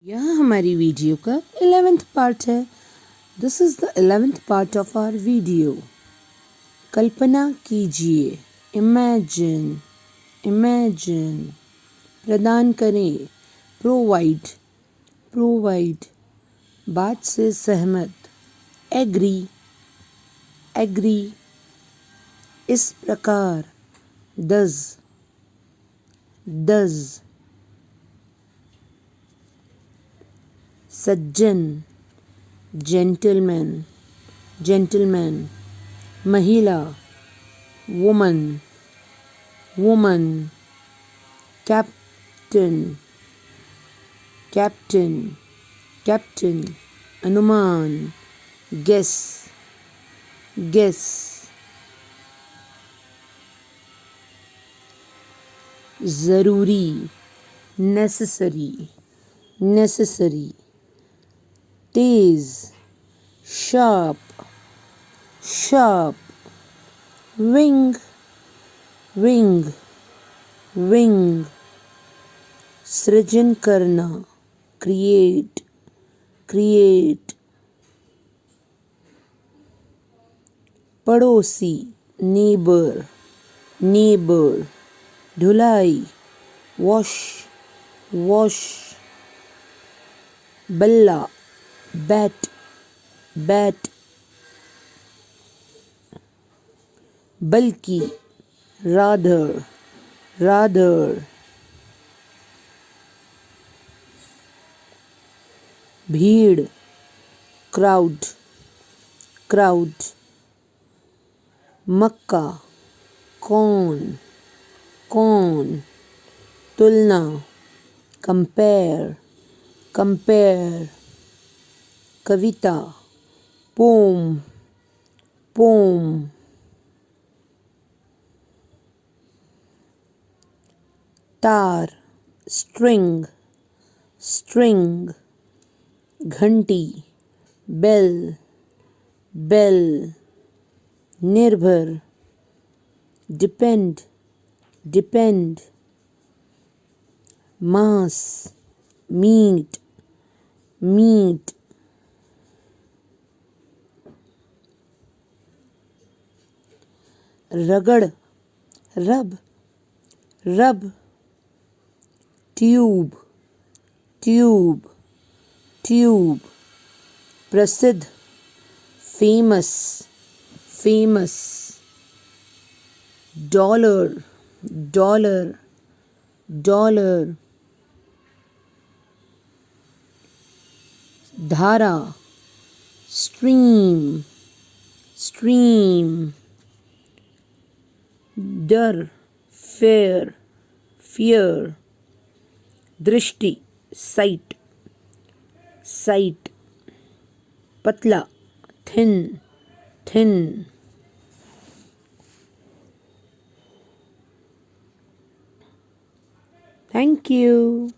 यह हमारी वीडियो का 11th पार्ट है. This is the 11th part of our video. कल्पना कीजिए, इमेजिन, इमेजिन. प्रदान करें, प्रोवाइड, प्रोवाइड. बात से सहमत, एग्री, एग्री. इस प्रकार, दस, दस. सज्जन, जेंटलमैन, जेंटलमैन. महिला, woman, woman. Captain, captain, captain. अनुमान, गेस, गेस. जरूरी, नेसेसरी, नेसेसरी. तेज, sharp, sharp. Wing, wing, wing. सृजन करना, क्रिएट, क्रिएट. पड़ोसी, नेबर, नेबर. धुलाई, वॉश, वॉश. बल्ला, बैट, बैट. बल्कि, रादर, रादर. भीड़, क्राउड, क्राउड. मक्का, कौन, कौन. तुलना, कंपेयर, कंपेयर. कविता, पोम, पोम. तार, स्ट्रिंग, स्ट्रिंग. घंटी, बेल, बेल. निर्भर, डिपेंड, डिपेंड. मांस, मीट, मीट. रगड़, rub, rub. Tube, tube, tube. प्रसिद्ध, famous, famous. Dollar, dollar, dollar. धारा, स्ट्रीम, स्ट्रीम. डर, फेयर, फियर. दृष्टि, साइट, साइट. पतला, थिन, थिन. Thank you.